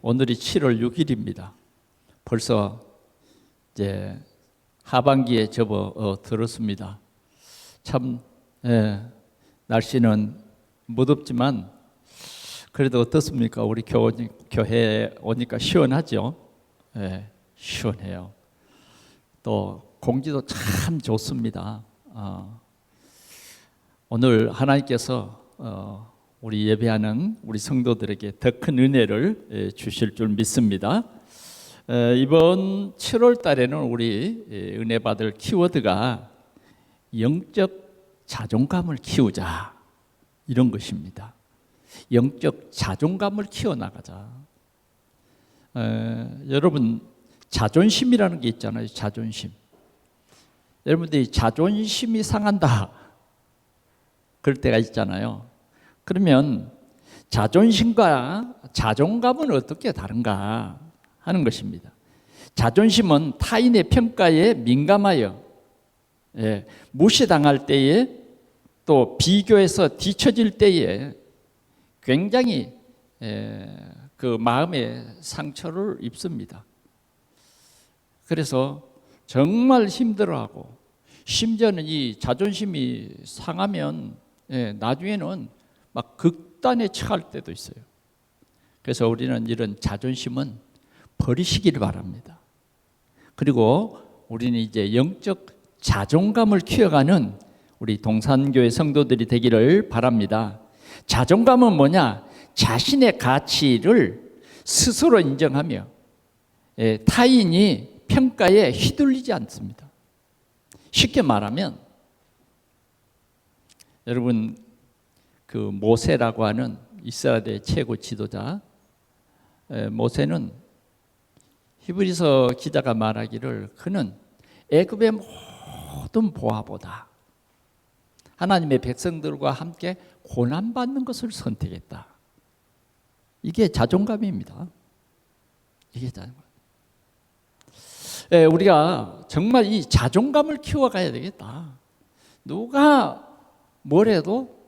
오늘이 7월 6일입니다. 벌써 이제 하반기에 접어들었습니다. 참 날씨는 무덥지만 그래도 어떻습니까? 우리 교회에 오니까 시원하죠? 시원해요. 또 공기도 참 좋습니다. 오늘 하나님께서 우리 예배하는 우리 성도들에게 더 큰 은혜를 주실 줄 믿습니다. 이번 7월 달에는 우리 은혜 받을 키워드가 영적 자존감을 키우자, 이런 것입니다. 영적 자존감을 키워나가자. 여러분, 자존심이라는 게 있잖아요. 자존심. 여러분들이 자존심이 상한다 그럴 때가 있잖아요. 그러면 자존심과 자존감은 어떻게 다른가 하는 것입니다. 자존심은 타인의 평가에 민감하여 무시당할 때에, 또 비교해서 뒤처질 때에 굉장히 그 마음에 상처를 입습니다. 그래서 정말 힘들어하고, 심지어는 이 자존심이 상하면 나중에는 막 극단에 처할 때도 있어요. 그래서 우리는 이런 자존심은 버리시기를 바랍니다. 그리고 우리는 이제 영적 자존감을 키워가는 우리 동산교회 성도들이 되기를 바랍니다. 자존감은 뭐냐? 자신의 가치를 스스로 인정하며 타인이 평가에 휘둘리지 않습니다. 쉽게 말하면, 여러분, 그 모세라고 하는 이스라엘의 최고 지도자, 모세는 히브리서 기자가 말하기를 그는 애굽의 모든 보화보다 하나님의 백성들과 함께 고난받는 것을 선택했다. 이게 자존감입니다. 이게 자존감. 우리가 정말 이 자존감을 키워가야 되겠다. 누가 뭐래도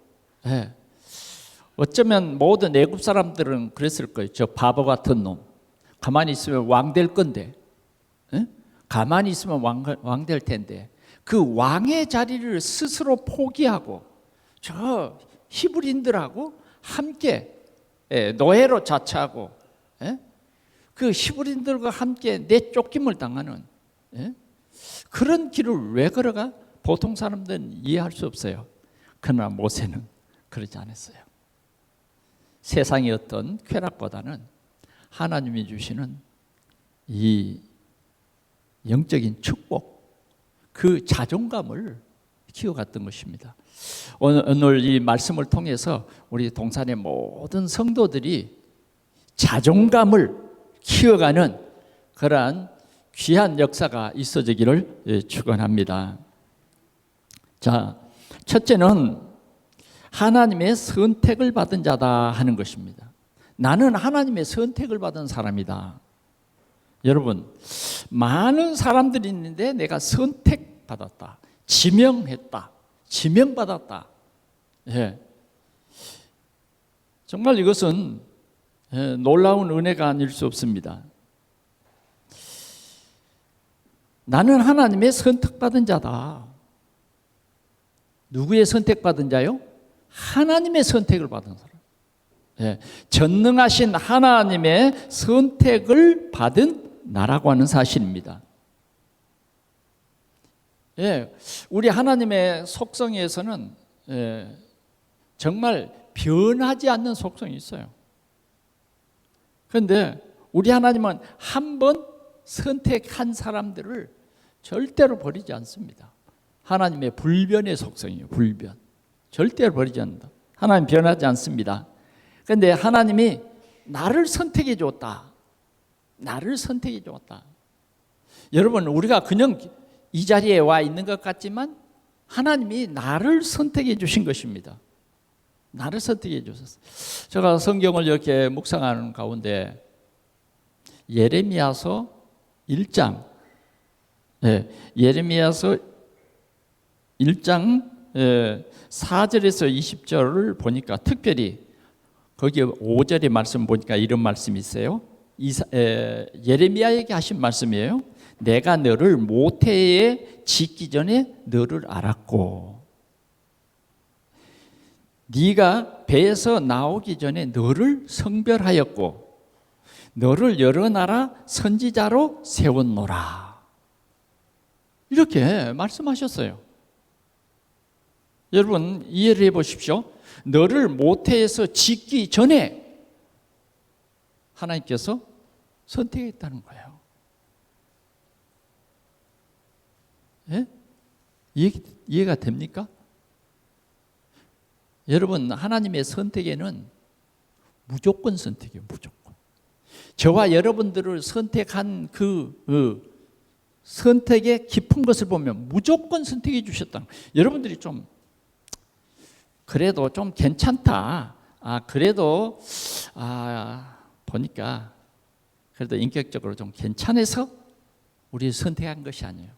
어쩌면 모든 애굽 사람들은 그랬을 거예요. 저 바보 같은 놈, 가만히 있으면 왕 될 건데, 가만히 있으면 왕 될 텐데, 그 왕의 자리를 스스로 포기하고 저 히브리인들하고 함께 노예로 자처하고 그 히브리인들과 함께 내쫓김을 당하는 그런 길을 왜 걸어가? 보통 사람들은 이해할 수 없어요. 그러나 모세는 그러지 않았어요. 세상의 어떤 쾌락보다는 하나님이 주시는 이 영적인 축복, 그 자존감을 키워갔던 것입니다. 오늘 이 말씀을 통해서 우리 동산의 모든 성도들이 자존감을 키워가는 그러한 귀한 역사가 있어지기를 축원합니다. 자, 첫째는 하나님의 선택을 받은 자다 하는 것입니다. 나는 하나님의 선택을 받은 사람이다. 여러분, 많은 사람들이 있는데 내가 선택받았다, 지명했다, 지명받았다. 정말 이것은 놀라운 은혜가 아닐 수 없습니다. 나는 하나님의 선택받은 자다. 누구의 선택받은 자요? 하나님의 선택을 받은 사람. 전능하신 하나님의 선택을 받은 나라고 하는 사실입니다. 우리 하나님의 속성에서는 정말 변하지 않는 속성이 있어요. 그런데 우리 하나님은 한 번 선택한 사람들을 절대로 버리지 않습니다. 하나님의 불변의 속성이에요. 불변. 절대로 버리지 않는다. 하나님 변하지 않습니다. 그런데 하나님이 나를 선택해 줬다. 나를 선택해 줬다. 여러분, 우리가 그냥 이 자리에 와 있는 것 같지만 하나님이 나를 선택해 주신 것입니다. 나를 선택해 주셨어요. 제가 성경을 이렇게 묵상하는 가운데 예레미야서 1장, 예레미야서 1장 4절에서 20절을 보니까 특별히 거기 5절의 말씀 보니까 이런 말씀이 있어요. 예레미야에게 하신 말씀이에요. 내가 너를 모태에 짓기 전에 너를 알았고 네가 배에서 나오기 전에 너를 성별하였고 너를 여러 나라 선지자로 세웠노라. 이렇게 말씀하셨어요. 여러분 이해를 해보십시오. 너를 모태에서 짓기 전에 하나님께서 선택했다는 거예요. 예? 이해가 됩니까? 여러분 하나님의 선택에는 무조건 선택이에요. 무조건. 저와 여러분들을 선택한 그 선택의 깊은 것을 보면 무조건 선택해 주셨다는 거예요. 여러분들이 좀 그래도 좀 괜찮다. 그래도 보니까 그래도 인격적으로 좀 괜찮아서 우리 선택한 것이 아니에요.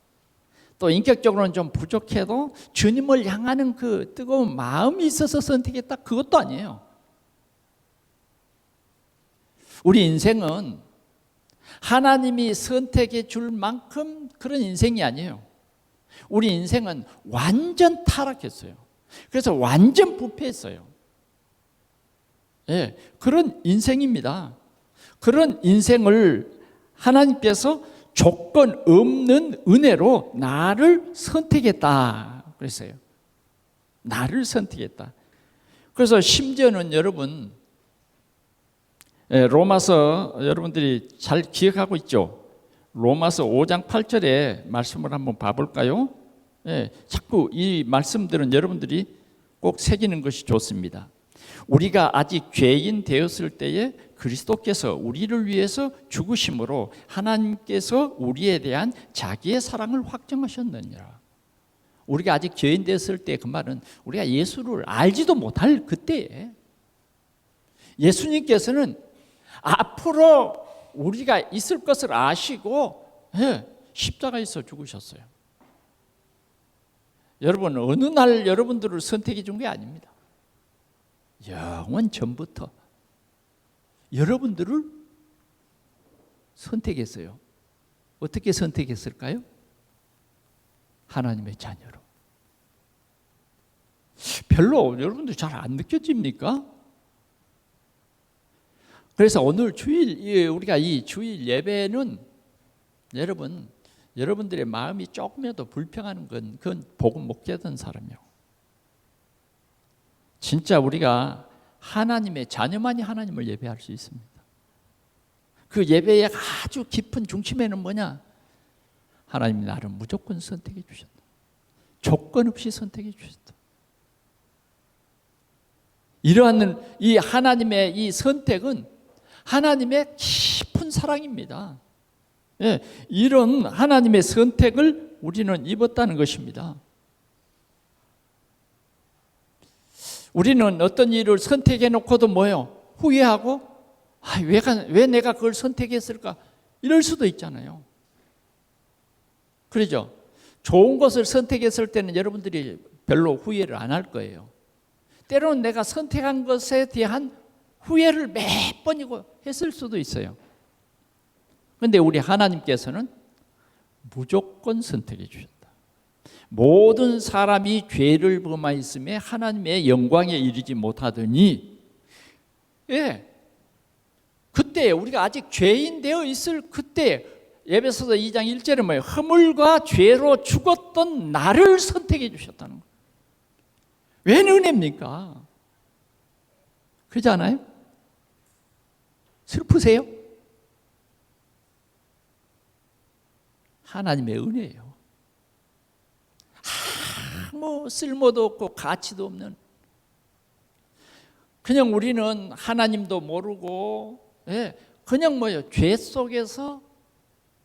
또 인격적으로는 좀 부족해도 주님을 향하는 그 뜨거운 마음이 있어서 선택했다. 그것도 아니에요. 우리 인생은 하나님이 선택해 줄 만큼 그런 인생이 아니에요. 우리 인생은 완전 타락했어요. 그래서 완전 부패했어요. 예, 그런 인생입니다. 그런 인생을 하나님께서 조건 없는 은혜로 나를 선택했다 그랬어요. 나를 선택했다. 그래서 심지어는 여러분 로마서 여러분들이 잘 기억하고 있죠? 로마서 5장 8절에 말씀을 한번 봐볼까요? 자꾸 이 말씀들은 여러분들이 꼭 새기는 것이 좋습니다. 우리가 아직 죄인 되었을 때에 그리스도께서 우리를 위해서 죽으심으로 하나님께서 우리에 대한 자기의 사랑을 확정하셨느니라. 우리가 아직 죄인 되었을 때 그 말은 우리가 예수를 알지도 못할 그때에 예수님께서는 앞으로 우리가 있을 것을 아시고 십자가에서 죽으셨어요. 여러분 어느 날 여러분들을 선택해 준 게 아닙니다. 영원 전부터 여러분들을 선택했어요. 어떻게 선택했을까요? 하나님의 자녀로. 별로 여러분들 잘 안 느껴집니까? 그래서 오늘 주일 우리가 이 주일 예배는 여러분들의 마음이 조금이라도 불평하는 건 그건 복음 못 깨닫는 사람이요. 진짜 우리가 하나님의 자녀만이 하나님을 예배할 수 있습니다. 그 예배의 아주 깊은 중심에는 뭐냐? 하나님이 나를 무조건 선택해 주셨다. 조건 없이 선택해 주셨다. 이러한 이 하나님의 이 선택은 하나님의 깊은 사랑입니다. 이런 하나님의 선택을 우리는 입었다는 것입니다. 우리는 어떤 일을 선택해 놓고도 뭐예요? 후회하고 왜 내가 그걸 선택했을까? 이럴 수도 있잖아요. 그렇죠? 좋은 것을 선택했을 때는 여러분들이 별로 후회를 안 할 거예요. 때로는 내가 선택한 것에 대한 후회를 몇 번이고 했을 수도 있어요. 그런데 우리 하나님께서는 무조건 선택해 주셨다. 모든 사람이 죄를 범하였음에 하나님의 영광에 이르지 못하더니 그때 우리가 아직 죄인 되어 있을 그때 에베소서 2장 1절에 뭐예요? 허물과 죄로 죽었던 나를 선택해 주셨다는 거예요. 웬 은혜입니까? 그렇지 않아요? 슬프세요? 하나님의 은혜예요. 아무 쓸모도 없고 가치도 없는, 그냥 우리는 하나님도 모르고 그냥 뭐예요? 죄 속에서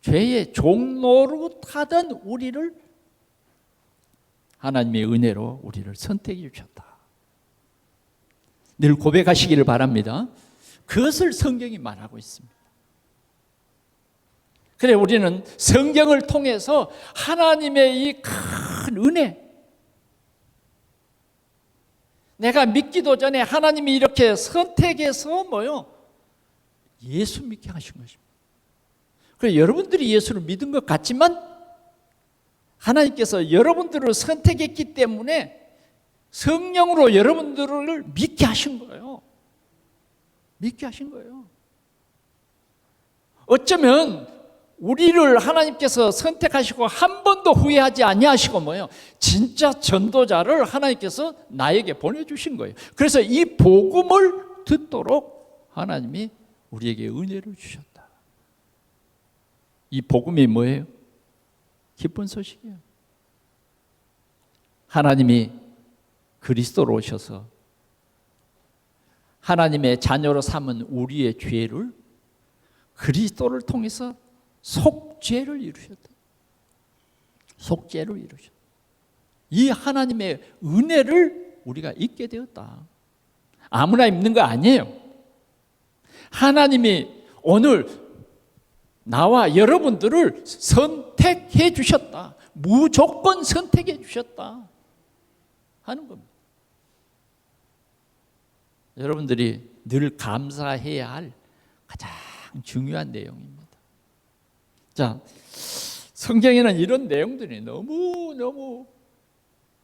죄의 종로로 타던 우리를 하나님의 은혜로 우리를 선택해 주셨다. 늘 고백하시기를 바랍니다. 그것을 성경이 말하고 있습니다. 그래, 우리는 성경을 통해서 하나님의 이 큰 은혜, 내가 믿기도 전에 하나님이 이렇게 선택해서 예수 믿게 하신 것입니다. 그래서 여러분들이 예수를 믿은 것 같지만 하나님께서 여러분들을 선택했기 때문에 성령으로 여러분들을 믿게 하신 거예요. 믿게 하신 거예요. 어쩌면 우리를 하나님께서 선택하시고 한 번도 후회하지 아니하시고 진짜 전도자를 하나님께서 나에게 보내주신 거예요. 그래서 이 복음을 듣도록 하나님이 우리에게 은혜를 주셨다. 이 복음이 뭐예요? 기쁜 소식이에요. 하나님이 그리스도로 오셔서 하나님의 자녀로 삼은 우리의 죄를 그리스도를 통해서 속죄를 이루셨다. 속죄를 이루셨다. 이 하나님의 은혜를 우리가 잊게 되었다. 아무나 입는 거 아니에요. 하나님이 오늘 나와 여러분들을 선택해 주셨다. 무조건 선택해 주셨다 하는 겁니다. 여러분들이 늘 감사해야 할 가장 중요한 내용입니다. 자, 성경에는 이런 내용들이 너무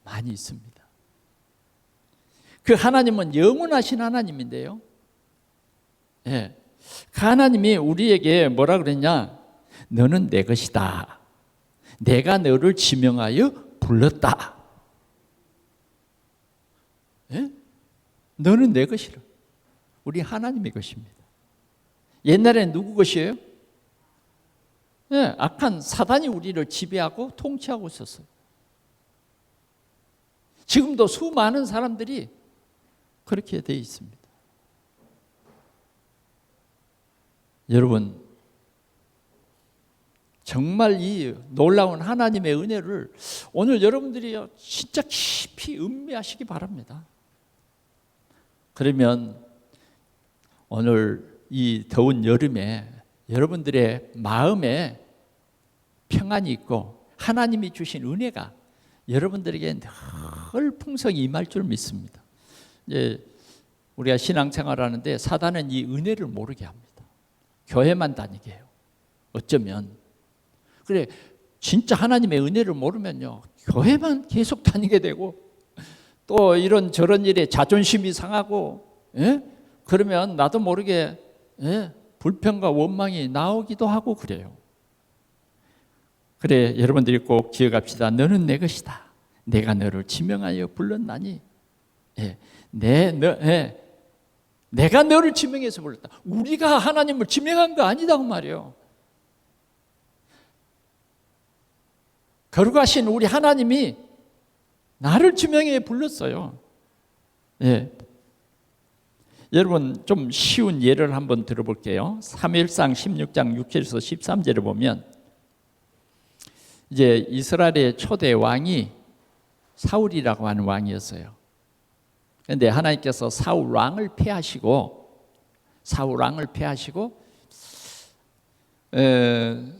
많이 있습니다. 그 하나님은 영원하신 하나님인데요. 예. 그 하나님이 우리에게 뭐라 그랬냐? 너는 내 것이다. 내가 너를 지명하여 불렀다. 예? 너는 내 것이라. 우리 하나님의 것입니다. 옛날엔 누구 것이에요? 예, 악한 사단이 우리를 지배하고 통치하고 있었어요. 지금도 수많은 사람들이 그렇게 되어 있습니다. 여러분, 정말 이 놀라운 하나님의 은혜를 오늘 여러분들이 진짜 깊이 음미하시기 바랍니다. 그러면 오늘 이 더운 여름에 여러분들의 마음에 평안이 있고 하나님이 주신 은혜가 여러분들에게 늘 풍성히 임할 줄 믿습니다. 이제 우리가 신앙생활하는데 사단은 이 은혜를 모르게 합니다. 교회만 다니게 해요. 어쩌면. 그래, 진짜 하나님의 은혜를 모르면요, 교회만 계속 다니게 되고 또 이런 저런 일에 자존심이 상하고, 예? 그러면 나도 모르게 불평과 원망이 나오기도 하고 그래요. 그래, 여러분들이 꼭 기억합시다. 너는 내 것이다. 내가 너를 지명하여 불렀나니. 내가 너를 지명해서 불렀다. 우리가 하나님을 지명한 거 아니다고 말이에요. 거룩하신 우리 하나님이 나를 지명해 불렀어요. 여러분, 좀 쉬운 예를 한번 들어볼게요. 사무엘상 16장 6절에서 13절을 보면 이제 이스라엘의 초대 왕이 사울이라고 하는 왕이었어요. 그런데 하나님께서 사울 왕을 패하시고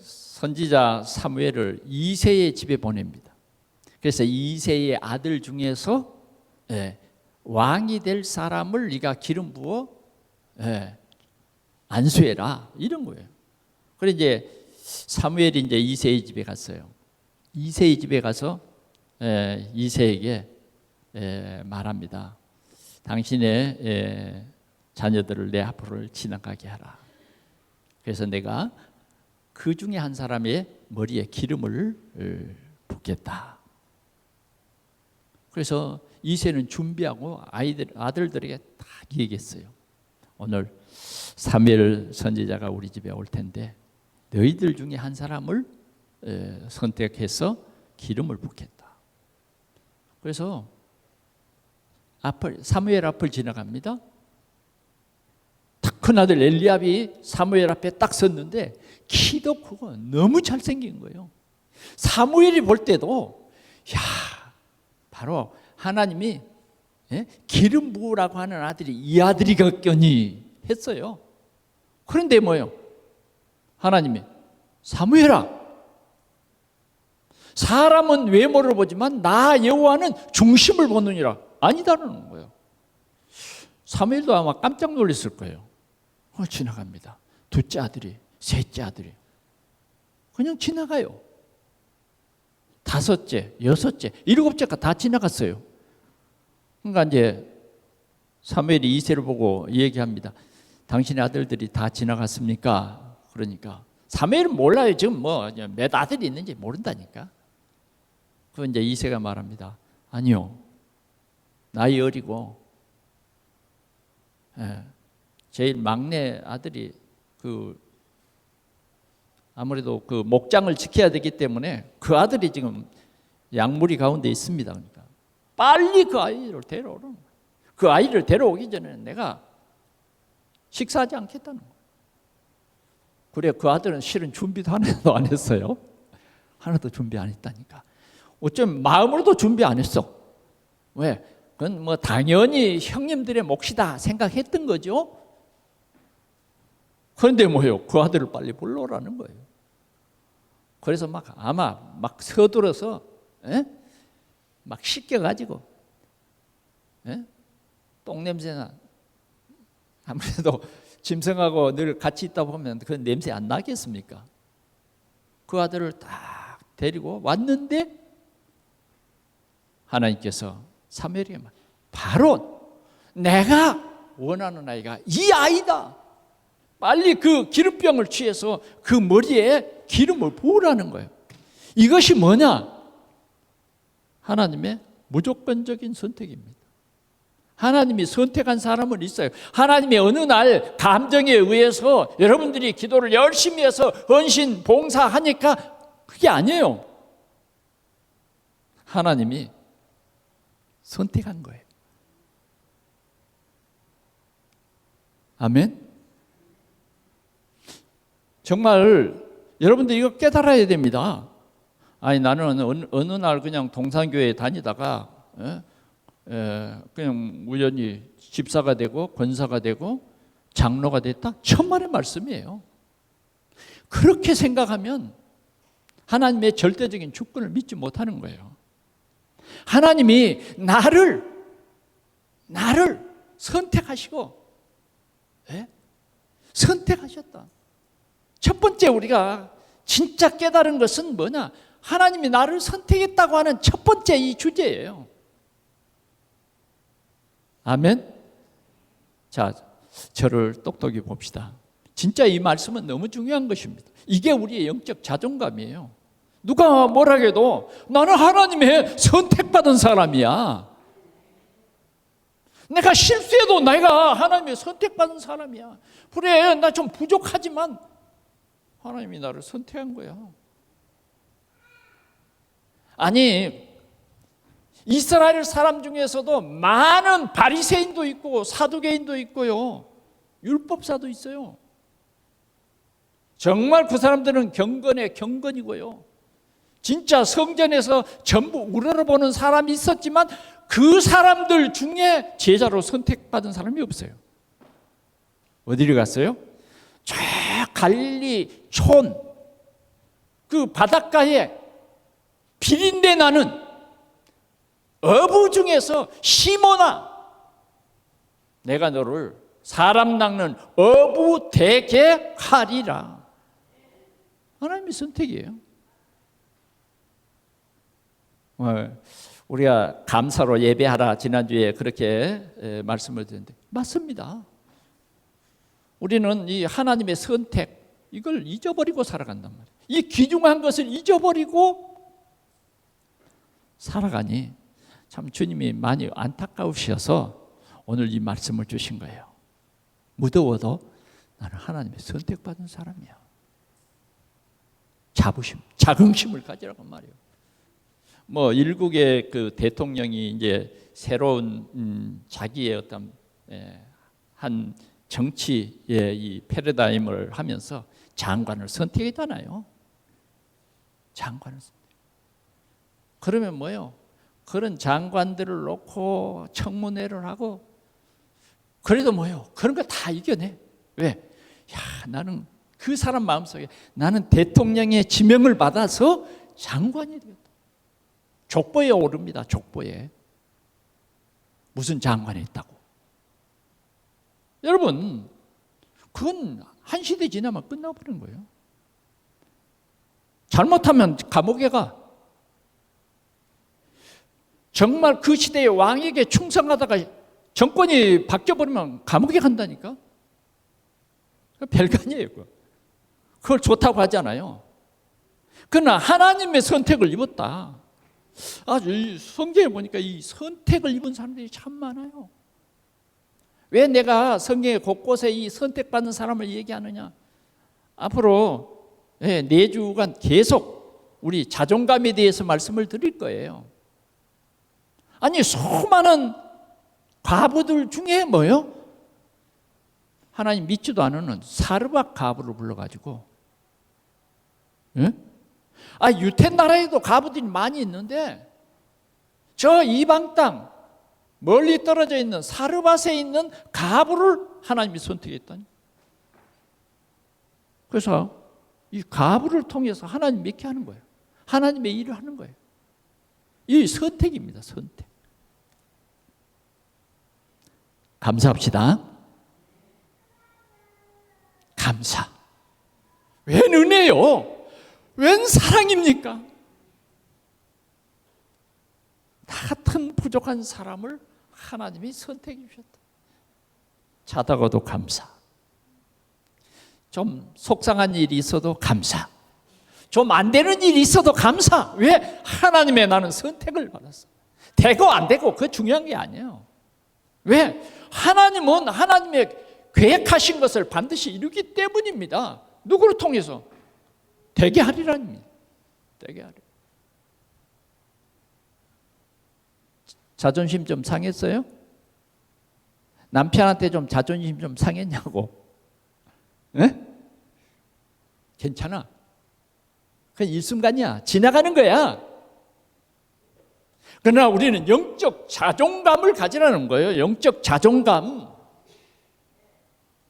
선지자 사무엘을 이새의 집에 보냅니다. 그래서 이새의 아들 중에서 왕이 될 사람을 네가 기름 부어 안수해라, 이런 거예요. 그래서 이제 사무엘이 이제 이새의 집에 갔어요. 이새의 집에 가서 이새에게 말합니다. 당신의 자녀들을 내 앞으로 지나가게 하라. 그래서 내가 그 중에 한 사람의 머리에 기름을 붓겠다. 그래서 이새는 준비하고 아들들에게 딱 얘기했어요. 오늘 사무엘 선지자가 우리 집에 올 텐데 너희들 중에 한 사람을 선택해서 기름을 붓겠다. 그래서 사무엘 앞을 지나갑니다. 딱 큰 아들 엘리압이 사무엘 앞에 딱 섰는데 키도 크고 너무 잘생긴 거예요. 사무엘이 볼 때도 바로 하나님이 기름 부으라고 하는 아들이 이 아들이겠거니 했어요. 그런데 뭐예요? 하나님이 사무엘아, 사람은 외모를 보지만 나 여호와는 중심을 보느니라. 아니다라는 거예요. 사무엘도 아마 깜짝 놀랐을 거예요. 지나갑니다. 둘째 아들이, 셋째 아들이 그냥 지나가요. 다섯째, 여섯째, 일곱째가 다 지나갔어요. 그러니까 이제 사무엘이 이새를 보고 얘기합니다. 당신의 아들들이 다 지나갔습니까? 그러니까 사무엘은 몰라요. 지금 뭐 몇 아들이 있는지 모른다니까. 그 이제 이새가 말합니다. 아니요, 나이 어리고 제일 막내 아들이 아무래도 그 목장을 지켜야 되기 때문에 그 아들이 지금 양무리 가운데 있습니다. 그러니까 빨리 그 아이를 데려오라는 거예요. 그 아이를 데려오기 전에 내가 식사하지 않겠다는 거예요. 그래, 그 아들은 실은 준비도 하나도 안 했어요. 하나도 준비 안 했다니까. 어쩌면 마음으로도 준비 안 했어. 왜? 그건 뭐 당연히 형님들의 몫이다 생각했던 거죠. 그런데 뭐예요? 그 아들을 빨리 불러오라는 거예요. 그래서 아마 서둘러서 막 씻겨가지고 똥냄새나, 아무래도 짐승하고 늘 같이 있다 보면 그 냄새 안 나겠습니까? 그 아들을 딱 데리고 왔는데 하나님께서 사무엘에게 바로 내가 원하는 아이가 이 아이다. 빨리 그 기름병을 취해서 그 머리에 기름을 부으라는 거예요. 이것이 뭐냐? 하나님의 무조건적인 선택입니다. 하나님이 선택한 사람은 있어요. 하나님이 어느 날 감정에 의해서 여러분들이 기도를 열심히 해서 헌신, 봉사하니까 그게 아니에요. 하나님이 선택한 거예요. 아멘. 정말 여러분들 이거 깨달아야 됩니다. 아니 나는 어느 날 그냥 동산교회에 다니다가 그냥 우연히 집사가 되고 권사가 되고 장로가 됐다? 천만의 말씀이에요. 그렇게 생각하면 하나님의 절대적인 주권을 믿지 못하는 거예요. 하나님이 나를 선택하시고 선택하셨다. 첫 번째 우리가 진짜 깨달은 것은 뭐냐? 하나님이 나를 선택했다고 하는 첫 번째 이 주제예요. 아멘. 자, 저를 똑똑히 봅시다. 진짜 이 말씀은 너무 중요한 것입니다. 이게 우리의 영적 자존감이에요. 누가 뭐라 해도 나는 하나님의 선택받은 사람이야. 내가 실수해도 내가 하나님의 선택받은 사람이야. 그래, 나 좀 부족하지만 하나님이 나를 선택한 거야. 아니, 이스라엘 사람 중에서도 많은 바리새인도 있고 사두개인도 있고요, 율법사도 있어요. 정말 그 사람들은 경건의 경건이고요, 진짜 성전에서 전부 우러러보는 사람이 있었지만 그 사람들 중에 제자로 선택받은 사람이 없어요. 어디를 갔어요? 저 갈릴리 촌 그 바닷가에 비린내 나는 어부 중에서 시몬아, 내가 너를 사람 낚는 어부 되게 하리라. 하나님의 선택이에요. 우리가 감사로 예배하라 지난주에 그렇게 말씀을 드렸는데 맞습니다. 우리는 이 하나님의 선택 이걸 잊어버리고 살아간단 말이에요. 이 귀중한 것을 잊어버리고 살아가니 참 주님이 많이 안타까우셔서 오늘 이 말씀을 주신 거예요. 무더워도 나는 하나님의 선택받은 사람이야. 자부심, 자긍심을 가지라고 말이에요. 뭐 일국의 그 대통령이 이제 새로운 자기의 어떤 한 정치의 이 패러다임을 하면서 장관을 선택했잖아요. 장관을 선택. 그러면 뭐예요? 그런 장관들을 놓고 청문회를 하고 그래도 뭐예요? 그런 거 다 이겨내. 왜? 야, 나는 그 사람 마음속에 나는 대통령의 지명을 받아서 장관이 되겠다. 족보에 오릅니다. 족보에. 무슨 장관이 있다고. 여러분, 그건 한 시대 지나면 끝나버리는 거예요. 잘못하면 감옥에 가. 정말 그 시대의 왕에게 충성하다가 정권이 바뀌어버리면 감옥에 간다니까. 별거 아니에요. 그걸 좋다고 하잖아요. 그러나 하나님의 선택을 입었다. 아주 성경에 보니까 이 선택을 입은 사람들이 참 많아요. 왜 내가 성경에 곳곳에 이 선택받는 사람을 얘기하느냐? 앞으로 4주간 계속 우리 자존감에 대해서 말씀을 드릴 거예요. 아니, 수많은 과부들 중에 뭐요? 하나님 믿지도 않는 사르밧 과부를 불러가지고, 유태 나라에도 과부들이 많이 있는데 저 이방 땅 멀리 떨어져 있는 사르밧에 있는 과부를 하나님이 선택했다니. 그래서 이 과부를 통해서 하나님 믿게 하는 거예요. 하나님의 일을 하는 거예요. 이 선택입니다. 선택. 감사합시다. 감사. 웬 은혜요? 웬 사랑입니까? 나 같은 부족한 사람을 하나님이 선택해 주셨다. 자다가도 감사. 좀 속상한 일이 있어도 감사. 좀 안 되는 일이 있어도 감사. 왜? 하나님의 나는 선택을 받았어. 되고 안 되고 그거 중요한 게 아니에요. 왜? 하나님은 하나님의 계획하신 것을 반드시 이루기 때문입니다. 누구를 통해서? 되게 하리라니. 되게 하리. 자존심 좀 상했어요? 남편한테 좀 자존심 좀 상했냐고. 네? 괜찮아. 그건 일순간이야. 지나가는 거야. 그러나 우리는 영적 자존감을 가지라는 거예요. 영적 자존감.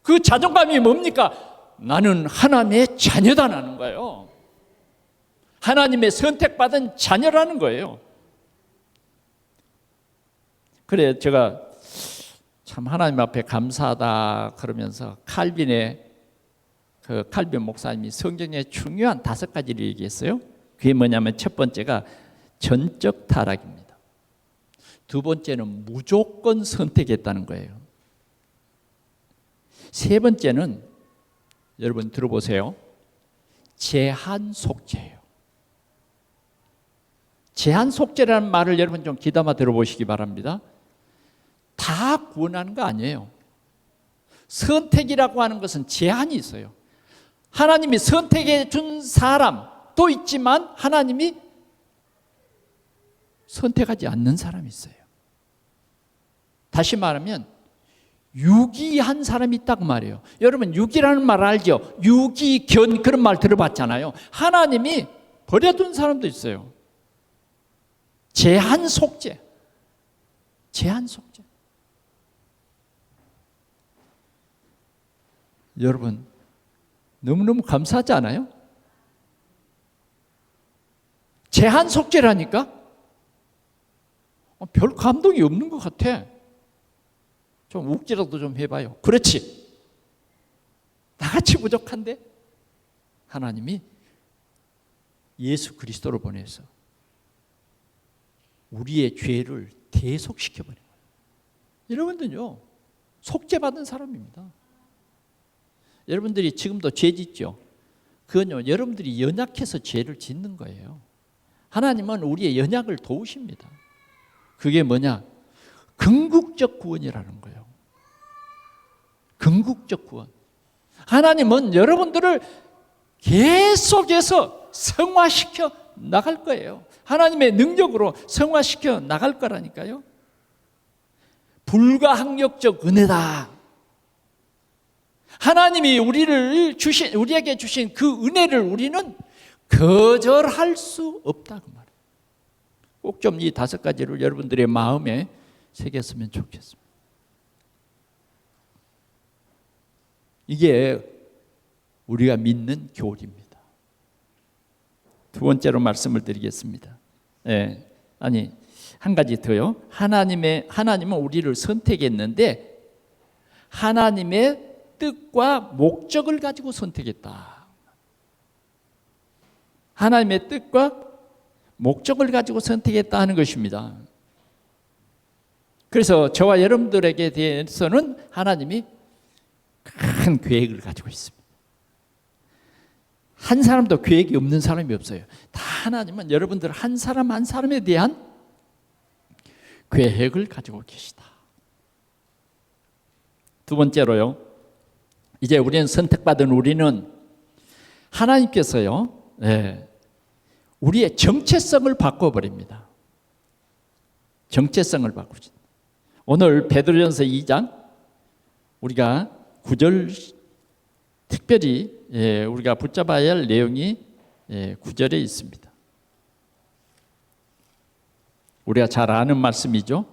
그 자존감이 뭡니까? 나는 하나님의 자녀다라는 거예요. 하나님의 선택받은 자녀라는 거예요. 그래, 제가 참 하나님 앞에 감사하다 그러면서 칼빈 목사님이 성경에 중요한 5가지를 얘기했어요. 그게 뭐냐면 첫 번째가 전적 타락입니다. 두 번째는 무조건 선택했다는 거예요. 세 번째는 여러분 들어보세요. 제한 속죄예요. 제한 속죄라는 말을 여러분 좀 귀담아 들어보시기 바랍니다. 다 구원하는 거 아니에요. 선택이라고 하는 것은 제한이 있어요. 하나님이 선택해 준 사람도 있지만 하나님이 선택하지 않는 사람이 있어요. 다시 말하면 유기한 사람이 있다고 말해요. 여러분 유기라는 말 알죠? 유기견 그런 말 들어봤잖아요. 하나님이 버려둔 사람도 있어요. 제한 속죄. 제한 속죄. 여러분 너무너무 감사하지 않아요? 제한 속죄라니까? 별 감동이 없는 것 같아. 좀 웃기라도 좀 해봐요. 그렇지. 나같이 부족한데 하나님이 예수 그리스도를 보내서 우리의 죄를 대속시켜버린 거예요. 여러분들요 속죄받은 사람입니다. 여러분들이 지금도 죄 짓죠. 그건요 여러분들이 연약해서 죄를 짓는 거예요. 하나님은 우리의 연약을 도우십니다. 그게 뭐냐? 궁극적 구원이라는 거예요. 궁극적 구원. 하나님은 여러분들을 계속해서 성화시켜 나갈 거예요. 하나님의 능력으로 성화시켜 나갈 거라니까요. 불가항력적 은혜다. 하나님이 우리에게 주신 그 은혜를 우리는 거절할 수 없다 그 말이에요. 꼭 좀 이 5가지를 여러분들의 마음에 새겼으면 좋겠습니다. 이게 우리가 믿는 교리입니다. 두 번째로 말씀을 드리겠습니다. 한 가지 더요. 하나님은 우리를 선택했는데 하나님의 뜻과 목적을 가지고 선택했다. 하나님의 뜻과 목적을 가지고 선택했다 하는 것입니다. 그래서 저와 여러분들에게 대해서는 하나님이 큰 계획을 가지고 있습니다. 한 사람도 계획이 없는 사람이 없어요. 다 하나님은 여러분들 한 사람 한 사람에 대한 계획을 가지고 계시다. 두 번째로요, 이제 우리는 선택받은 우리는 하나님께서요, 우리의 정체성을 바꿔버립니다. 정체성을 바꾸죠. 오늘 베드로전서 2장 우리가 9절 특별히 우리가 붙잡아야 할 내용이 9절에 있습니다. 우리가 잘 아는 말씀이죠.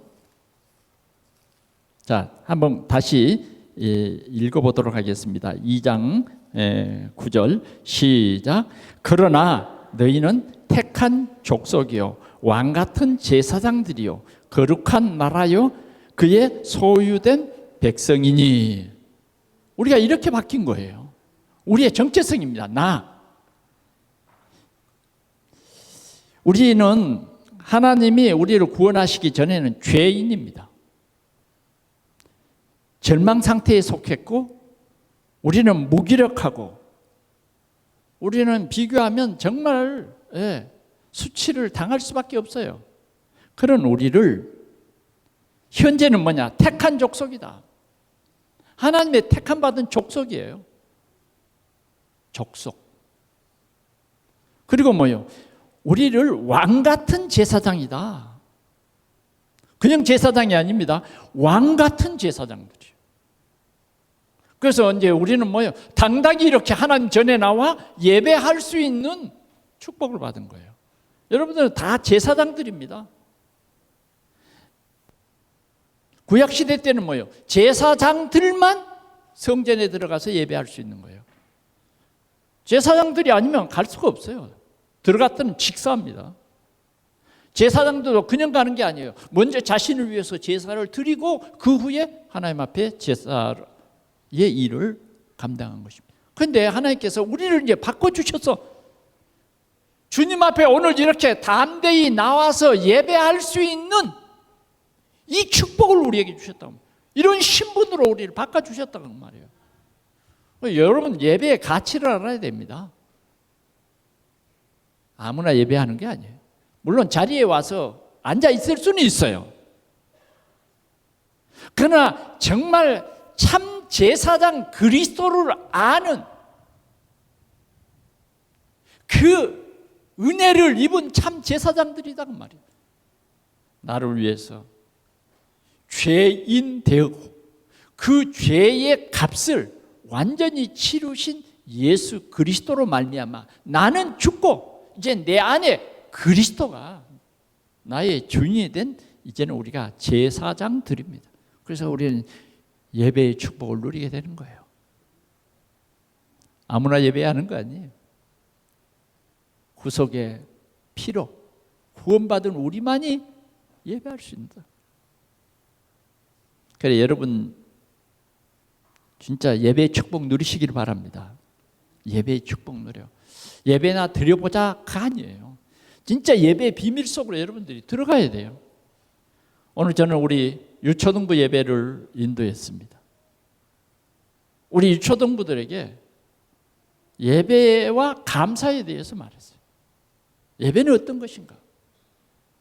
자, 한번 다시 읽어보도록 하겠습니다. 2장 9절 시작. 그러나 너희는 택한 족속이요 왕같은 제사장들이요 거룩한 나라요 그의 소유된 백성이니. 우리가 이렇게 바뀐 거예요. 우리의 정체성입니다. 우리는 하나님이 우리를 구원하시기 전에는 죄인입니다. 절망 상태에 속했고, 우리는 무기력하고, 우리는 비교하면 정말 수치를 당할 수밖에 없어요. 그런 우리를 현재는 뭐냐? 택한 족속이다. 하나님의 택함 받은 족속이에요. 족속. 그리고 뭐요? 우리를 왕 같은 제사장이다. 그냥 제사장이 아닙니다. 왕 같은 제사장들이에요. 그래서 이제 우리는 뭐요? 당당히 이렇게 하나님 전에 나와 예배할 수 있는 축복을 받은 거예요. 여러분들은 다 제사장들입니다. 구약시대 때는 뭐예요? 제사장들만 성전에 들어가서 예배할 수 있는 거예요. 제사장들이 아니면 갈 수가 없어요. 들어갔더니 직사합니다. 제사장도 그냥 가는 게 아니에요. 먼저 자신을 위해서 제사를 드리고 그 후에 하나님 앞에 제사의 일을 감당한 것입니다. 그런데 하나님께서 우리를 이제 바꿔주셔서 주님 앞에 오늘 이렇게 담대히 나와서 예배할 수 있는 이 축복을 우리에게 주셨다고. 이런 신분으로 우리를 바꿔주셨다고 말이에요. 여러분 예배의 가치를 알아야 됩니다. 아무나 예배하는 게 아니에요. 물론 자리에 와서 앉아 있을 수는 있어요. 그러나 정말 참 제사장 그리스도를 아는 그 은혜를 입은 참 제사장들이다 그 말이에요. 나를 위해서 죄인 되고 그 죄의 값을 완전히 치르신 예수 그리스도로 말미암아 나는 죽고 이제 내 안에 그리스도가 나의 주인이 된 이제는 우리가 제사장들입니다. 그래서 우리는 예배의 축복을 누리게 되는 거예요. 아무나 예배하는 거 아니에요. 구속의 피로 구원받은 우리만이 예배할 수 있다. 그래 여러분 진짜 예배의 축복 누리시기를 바랍니다. 예배의 축복 누려. 예배나 드려보자가 아니에요. 진짜 예배의 비밀 속으로 여러분들이 들어가야 돼요. 오늘 저는 우리 유초등부 예배를 인도했습니다. 우리 유초등부들에게 예배와 감사에 대해서 말했어요. 예배는 어떤 것인가?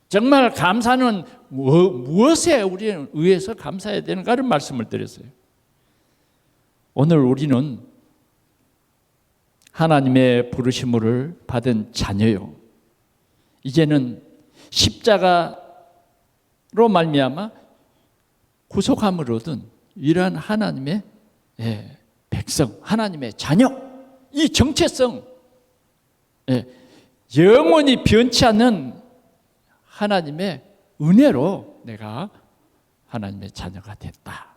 정말 감사는 무엇에 우리는 의해서 감사해야 되는가를 말씀을 드렸어요. 오늘 우리는 하나님의 부르심을 받은 자녀요. 이제는 십자가로 말미암아 구속함을 얻은 이러한 하나님의 백성, 하나님의 자녀, 이 정체성, 영원히 변치 않는 하나님의 은혜로 내가 하나님의 자녀가 됐다.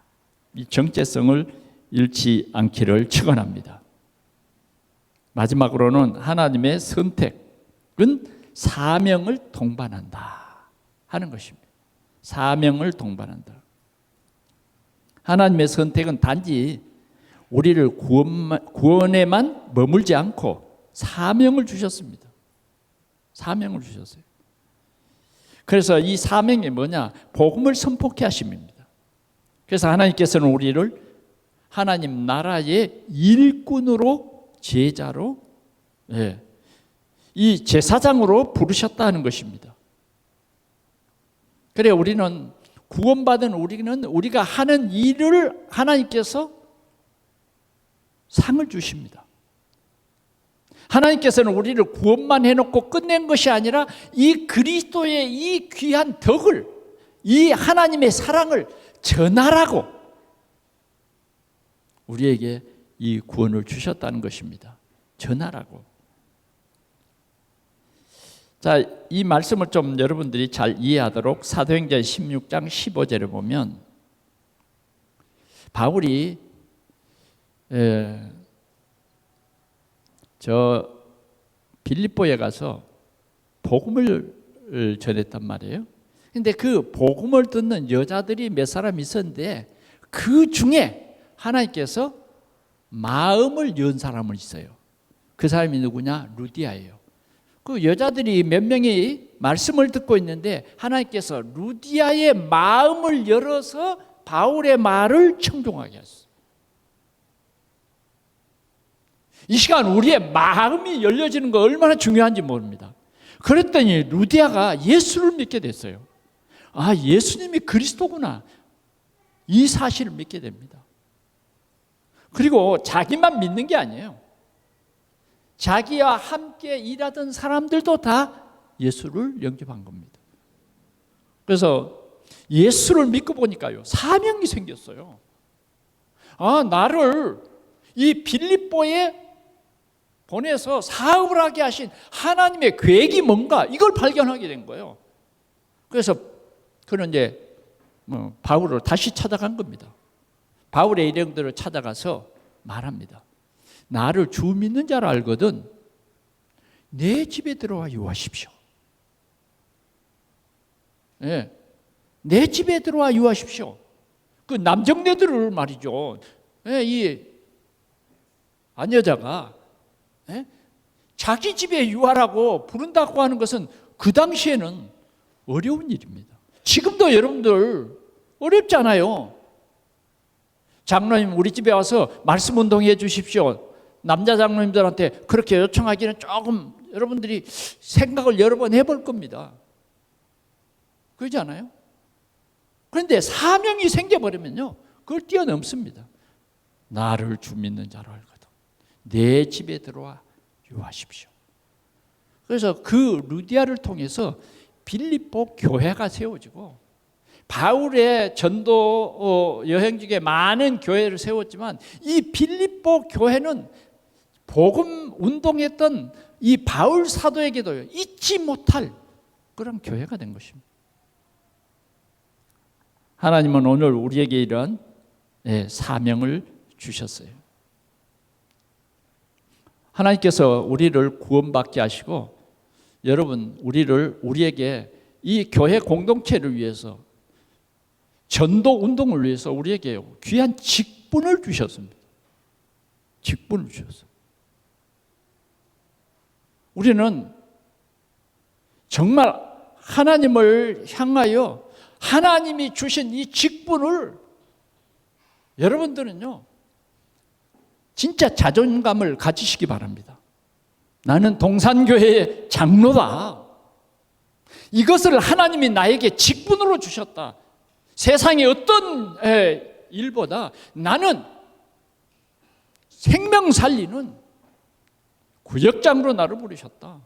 이 정체성을 잃지 않기를 축원합니다. 마지막으로는 하나님의 선택은 사명을 동반한다 하는 것입니다. 사명을 동반한다. 하나님의 선택은 단지 우리를 구원에만 머물지 않고 사명을 주셨습니다. 사명을 주셨어요. 그래서 이 사명이 뭐냐? 복음을 선포케 하심입니다. 그래서 하나님께서는 우리를 하나님 나라의 일꾼으로, 제자로, 이 제사장으로 부르셨다는 것입니다. 그래 우리는 구원받은 우리가 하는 일을 하나님께서 상을 주십니다. 하나님께서는 우리를 구원만 해놓고 끝낸 것이 아니라 이 그리스도의 이 귀한 덕을, 이 하나님의 사랑을 전하라고 우리에게 이 구원을 주셨다는 것입니다. 전하라고. 자, 이 말씀을 좀 여러분들이 잘 이해하도록 사도행전 16장 15절에 보면 바울이 저 빌립보에 가서 복음을 전했단 말이에요. 근데 그 복음을 듣는 여자들이 몇 사람 있었는데 그 중에 하나님께서 마음을 연 사람은 있어요. 그 사람이 누구냐? 루디아예요. 그 여자들이 몇 명이 말씀을 듣고 있는데 하나님께서 루디아의 마음을 열어서 바울의 말을 청종하게 하셨어요. 이 시간 우리의 마음이 열려지는 거 얼마나 중요한지 모릅니다. 그랬더니 루디아가 예수를 믿게 됐어요. 아, 예수님이 그리스도구나. 이 사실을 믿게 됩니다. 그리고 자기만 믿는 게 아니에요. 자기와 함께 일하던 사람들도 다 예수를 영접한 겁니다. 그래서 예수를 믿고 보니까요, 사명이 생겼어요. 아, 나를 이 빌립보에 보내서 사업을 하게 하신 하나님의 계획이 뭔가, 이걸 발견하게 된 거예요. 그래서 그는 이제 바울을 다시 찾아간 겁니다. 바울의 일행들을 찾아가서 말합니다. 나를 주 믿는 자로 알거든 내 집에 들어와 유하십시오. 네. 내 집에 들어와 유하십시오. 그 남정네들을 말이죠. 네, 이 아녀자가 자기 집에 유하라고 부른다고 하는 것은 그 당시에는 어려운 일입니다. 지금도 여러분들 어렵잖아요. 장로님 우리 집에 와서 말씀 운동해 주십시오. 남자 장로님들한테 그렇게 요청하기는 조금 여러분들이 생각을 여러 번 해볼 겁니다. 그러지 않아요? 그런데 사명이 생겨버리면요, 그걸 뛰어넘습니다. 나를 주 믿는 자로 알거든 내 집에 들어와 유하십시오. 그래서 그 루디아를 통해서 빌립보 교회가 세워지고 바울의 전도 여행 중에 많은 교회를 세웠지만 이 빌립보 교회는 복음 운동했던 이 바울 사도에게도 잊지 못할 그런 교회가 된 것입니다. 하나님은 오늘 우리에게 이런 사명을 주셨어요. 하나님께서 우리를 구원받게 하시고 여러분 우리에게 이 교회 공동체를 위해서 전도 운동을 위해서 우리에게 귀한 직분을 주셨습니다. 직분을 주셨어요. 우리는 정말 하나님을 향하여 하나님이 주신 이 직분을 여러분들은요 진짜 자존감을 가지시기 바랍니다. 나는 동산교회의 장로다. 이것을 하나님이 나에게 직분으로 주셨다. 세상의 어떤 일보다 나는 생명 살리는 구역장으로 나를 부르셨다.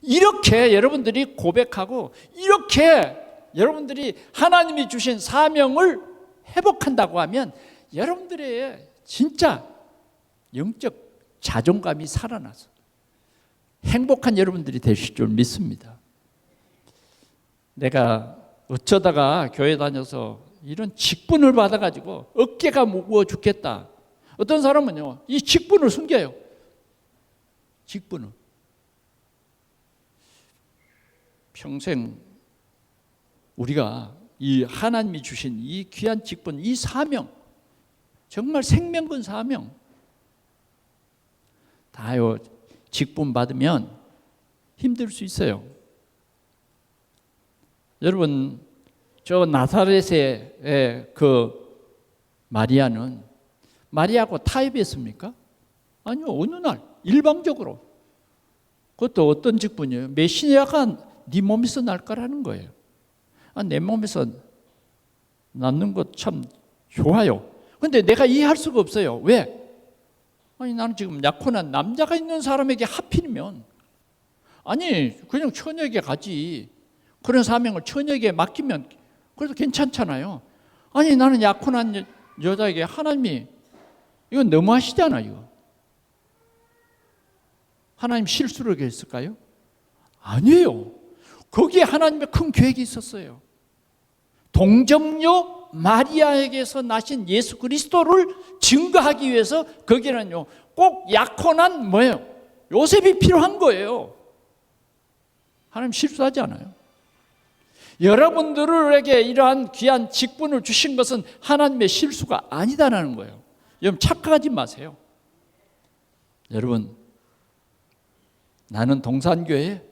이렇게 여러분들이 고백하고 이렇게 여러분들이 하나님이 주신 사명을 회복한다고 하면 여러분들의 진짜 영적 자존감이 살아나서 행복한 여러분들이 되실 줄 믿습니다. 내가 어쩌다가 교회 다녀서 이런 직분을 받아가지고 어깨가 무거워 죽겠다. 어떤 사람은요 이 직분을 숨겨요. 직분을 평생 우리가 이 하나님이 주신 이 귀한 직분, 이 사명, 정말 생명건 사명, 다요 직분 받으면 힘들 수 있어요. 여러분, 저 나사렛의 그 마리아하고 타협했습니까? 아니요. 어느 날 일방적으로. 그것도 어떤 직분이에요? 메시아가 네 몸에서 날 거라는 거예요. 내 몸에서 낳는 것 참 좋아요. 그런데 내가 이해할 수가 없어요. 왜? 아니, 나는 지금 약혼한 남자가 있는 사람에게 하필이면, 아니 그냥 처녀에게 가지. 그런 사명을 처녀에게 맡기면 그래도 괜찮잖아요. 아니, 나는 약혼한 여자에게 하나님이, 이건 너무하시잖아요. 하나님 실수를 했을까요? 아니에요. 거기에 하나님의 큰 계획이 있었어요. 동정녀 마리아에게서 나신 예수 그리스도를 증거하기 위해서 거기는요, 꼭 약혼한 뭐예요? 요셉이 필요한 거예요. 하나님 실수하지 않아요. 여러분들에게 이러한 귀한 직분을 주신 것은 하나님의 실수가 아니다라는 거예요. 여러분 착각하지 마세요. 여러분, 나는 동산교회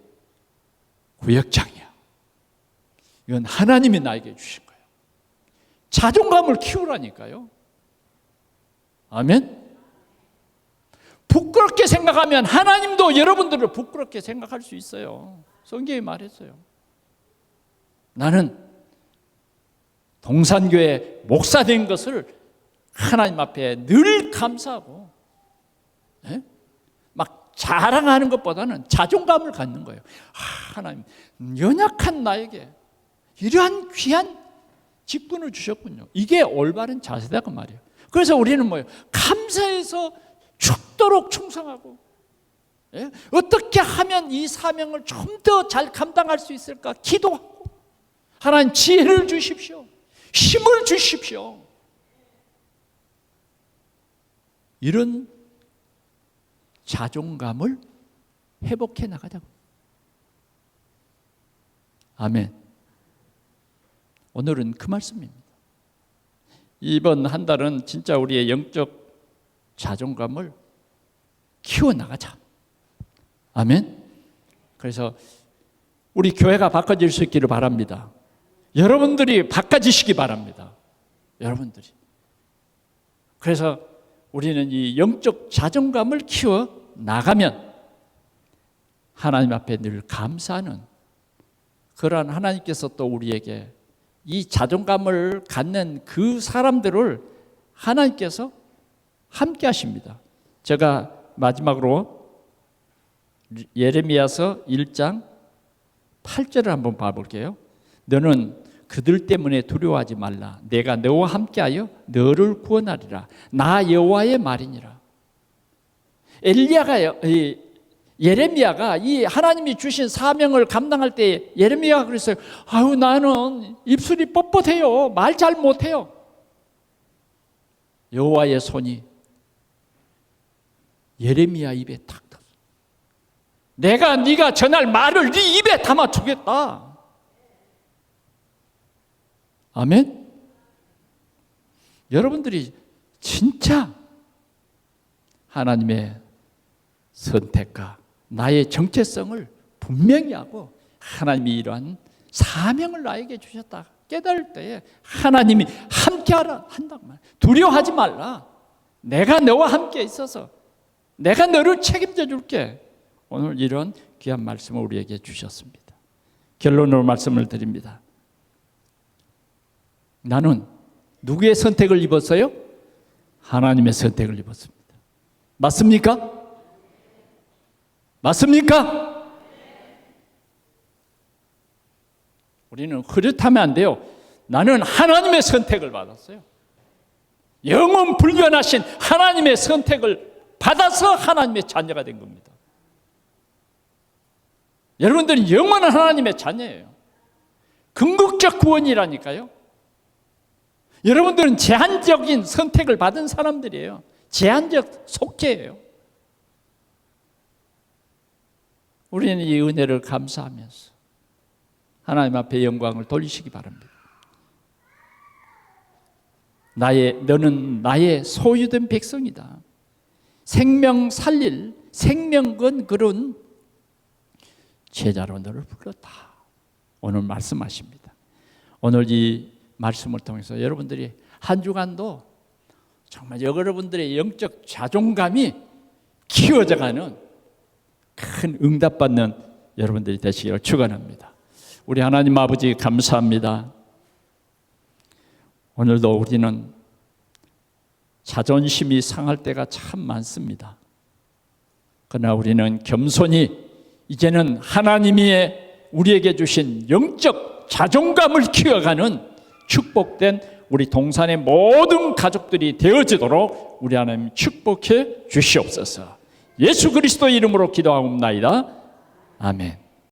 구역장이야. 이건 하나님이 나에게 주신 거예요. 자존감을 키우라니까요. 아멘. 부끄럽게 생각하면 하나님도 여러분들을 부끄럽게 생각할 수 있어요. 성경이 말했어요. 나는 동산교회 목사 된 것을 하나님 앞에 늘 감사하고, 막 자랑하는 것보다는 자존감을 갖는 거예요. 하나님, 연약한 나에게 이러한 귀한 직분을 주셨군요. 이게 올바른 자세다고 말이에요. 그래서 우리는 뭐예요? 감사해서 죽도록 충성하고, 어떻게 하면 이 사명을 좀 더 잘 감당할 수 있을까 기도하고, 하나님 지혜를 주십시오. 힘을 주십시오. 이런 자존감을 회복해 나가자고. 아멘. 오늘은 그 말씀입니다. 이번 한 달은 진짜 우리의 영적 자존감을 키워나가자. 아멘. 그래서 우리 교회가 바꿔질 수 있기를 바랍니다. 여러분들이 바꿔지시기 바랍니다. 여러분들이. 그래서 우리는 이 영적 자존감을 키워 나가면 하나님 앞에 늘 감사하는 그러한 하나님께서 또 우리에게 이 자존감을 갖는 그 사람들을 하나님께서 함께 하십니다. 제가 마지막으로 예레미야서 1장 8절을 한번 봐볼게요. 너는 그들 때문에 두려워하지 말라. 내가 너와 함께하여 너를 구원하리라. 나 여호와의 말이니라. 예레미야가 이 하나님이 주신 사명을 감당할 때 예레미야가 그랬어요. 아유, 나는 입술이 뻣뻣해요. 말 잘 못해요. 여호와의 손이 예레미야 입에 탁 떴어. 네가 전할 말을 네 입에 담아주겠다. 아멘. 여러분들이 진짜 하나님의 선택과 나의 정체성을 분명히 하고 하나님이 이러한 사명을 나에게 주셨다 깨달을 때에 하나님이 함께하라 한다고 말이야. 두려워하지 말라. 내가 너와 함께 있어서 내가 너를 책임져 줄게. 오늘 이런 귀한 말씀을 우리에게 주셨습니다. 결론으로 말씀을 드립니다. 나는 누구의 선택을 입었어요? 하나님의 선택을 입었습니다. 맞습니까? 맞습니까? 우리는 그렇다면 안 돼요. 나는 하나님의 선택을 받았어요. 영원 불변하신 하나님의 선택을 받아서 하나님의 자녀가 된 겁니다. 여러분들은 영원한 하나님의 자녀예요. 궁극적 구원이라니까요. 여러분들은 제한적인 선택을 받은 사람들이에요. 제한적 속죄예요. 우리는 이 은혜를 감사하면서 하나님 앞에 영광을 돌리시기 바랍니다. 너는 나의 소유된 백성이다. 생명 살릴 생명건 그런 제자로 너를 불렀다. 오늘 말씀하십니다. 오늘 이 말씀을 통해서 여러분들이 한 주간도 정말 여러분들의 영적 자존감이 키워져가는 큰 응답받는 여러분들이 되시기를 축원합니다. 우리 하나님 아버지 감사합니다. 오늘도 우리는 자존심이 상할 때가 참 많습니다. 그러나 우리는 겸손히 이제는 하나님이 우리에게 주신 영적 자존감을 키워가는 축복된 우리 동산의 모든 가족들이 되어지도록 우리 하나님 축복해 주시옵소서. 예수 그리스도 이름으로 기도하옵나이다. 아멘.